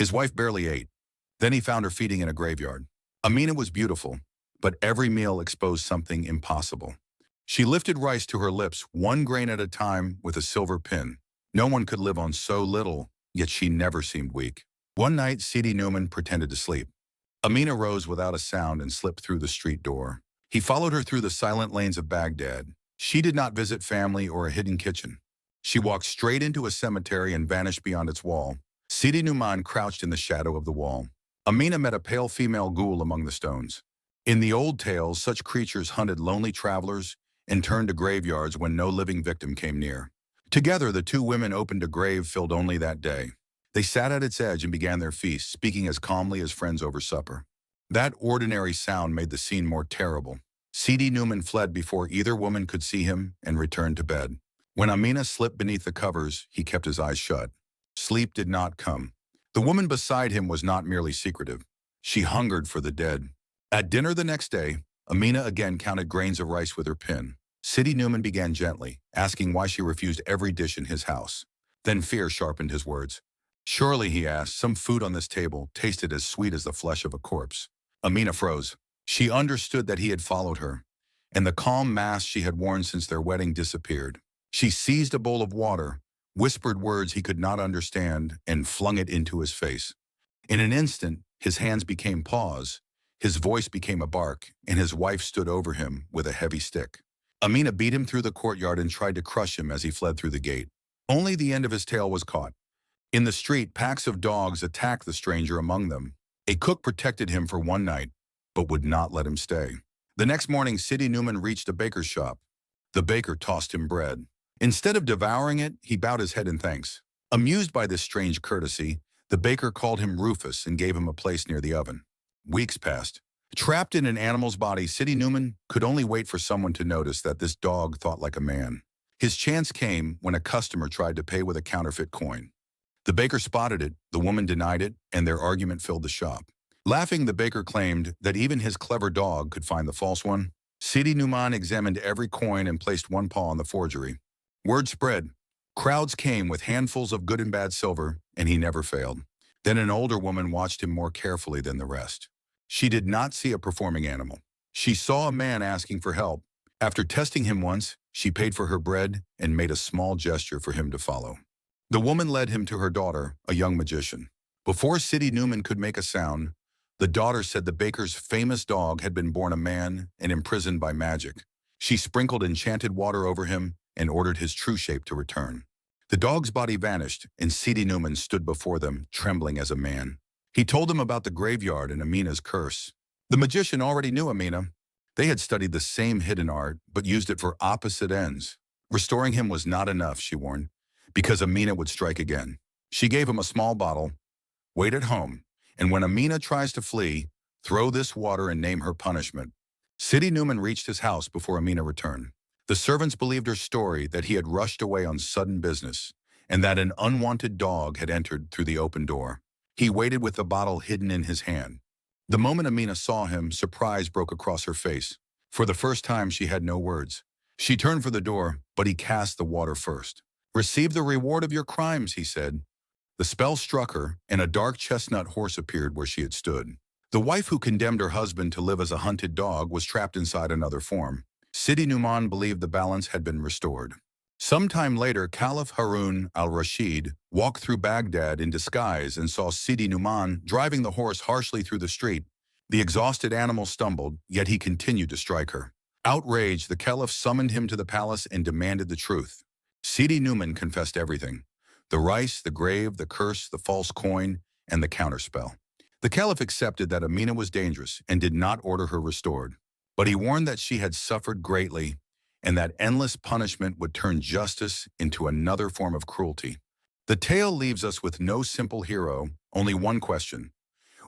His wife barely ate. Then he found her feeding in a graveyard. Amina was beautiful, but every meal exposed something impossible. She lifted rice to her lips, one grain at a time, with a silver pin. No one could live on so little, yet she never seemed weak. One night, Sidi-Nouman pretended to sleep. Amina rose without a sound and slipped through the street door. He followed her through the silent lanes of Baghdad. She did not visit family or a hidden kitchen. She walked straight into a cemetery and vanished beyond its wall. Sidi-Nouman crouched in the shadow of the wall. Amina met a pale female ghoul among the stones. In the old tales, such creatures hunted lonely travelers and turned to graveyards when no living victim came near. Together, the two women opened a grave filled only that day. They sat at its edge and began their feast, speaking as calmly as friends over supper. That ordinary sound made the scene more terrible. Sidi-Nouman fled before either woman could see him and returned to bed. When Amina slipped beneath the covers, he kept his eyes shut. Sleep did not come. The woman beside him was not merely secretive. She hungered for the dead. At dinner the next day, Amina again counted grains of rice with her pin. Sidi-Nouman began gently, asking why she refused every dish in his house. Then fear sharpened his words. Surely, he asked, some food on this table tasted as sweet as the flesh of a corpse. Amina froze. She understood that he had followed her, and the calm mask she had worn since their wedding disappeared. She seized a bowl of water, whispered words he could not understand, and flung it into his face. In an instant, his hands became paws, his voice became a bark, and his wife stood over him with a heavy stick. Amina beat him through the courtyard and tried to crush him as he fled through the gate. Only the end of his tail was caught. In the street, packs of dogs attacked the stranger among them. A cook protected him for one night, but would not let him stay. The next morning, Sidi-Nouman reached a baker's shop. The baker tossed him bread. Instead of devouring it, he bowed his head in thanks. Amused by this strange courtesy, the baker called him Rufus and gave him a place near the oven. Weeks passed. Trapped in an animal's body, Sidi-Nouman could only wait for someone to notice that this dog thought like a man. His chance came when a customer tried to pay with a counterfeit coin. The baker spotted it, the woman denied it, and their argument filled the shop. Laughing, the baker claimed that even his clever dog could find the false one. Sidi-Nouman examined every coin and placed one paw on the forgery. Word spread. Crowds came with handfuls of good and bad silver, and he never failed. Then an older woman watched him more carefully than the rest. She did not see a performing animal. She saw a man asking for help. After testing him once, she paid for her bread and made a small gesture for him to follow. The woman led him to her daughter, a young magician. Before Sidi-Nouman could make a sound, the daughter said the baker's famous dog had been born a man and imprisoned by magic. She sprinkled enchanted water over him and ordered his true shape to return. The dog's body vanished, and Sidi-Nouman stood before them, trembling as a man. He told them about the graveyard and Amina's curse. The magician already knew Amina. They had studied the same hidden art, but used it for opposite ends. Restoring him was not enough, she warned, because Amina would strike again. She gave him a small bottle. Wait at home, and when Amina tries to flee, throw this water and name her punishment. Sidi-Nouman reached his house before Amina returned. The servants believed her story that he had rushed away on sudden business, and that an unwanted dog had entered through the open door. He waited with the bottle hidden in his hand. The moment Amina saw him, surprise broke across her face. For the first time, she had no words. She turned for the door, but he cast the water first. Receive the reward of your crimes, he said. The spell struck her, and a dark chestnut horse appeared where she had stood. The wife who condemned her husband to live as a hunted dog was trapped inside another form. Sidi-Nouman believed the balance had been restored. Sometime later, Caliph Harun al-Rashid walked through Baghdad in disguise and saw Sidi-Nouman driving the horse harshly through the street. The exhausted animal stumbled, yet he continued to strike her. Outraged, the Caliph summoned him to the palace and demanded the truth. Sidi-Nouman confessed everything: the rice, the grave, the curse, the false coin, and the counterspell. The Caliph accepted that Amina was dangerous and did not order her restored. But he warned that she had suffered greatly and that endless punishment would turn justice into another form of cruelty. The tale leaves us with no simple hero, only one question.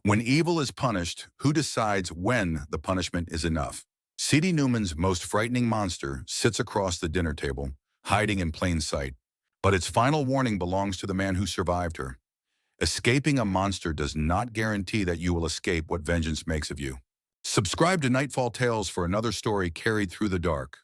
When evil is punished, who decides when the punishment is enough? Sidi-Nouman's most frightening monster sits across the dinner table, hiding in plain sight. But its final warning belongs to the man who survived her. Escaping a monster does not guarantee that you will escape what vengeance makes of you. Subscribe to Nightfall Tales for another story carried through the dark.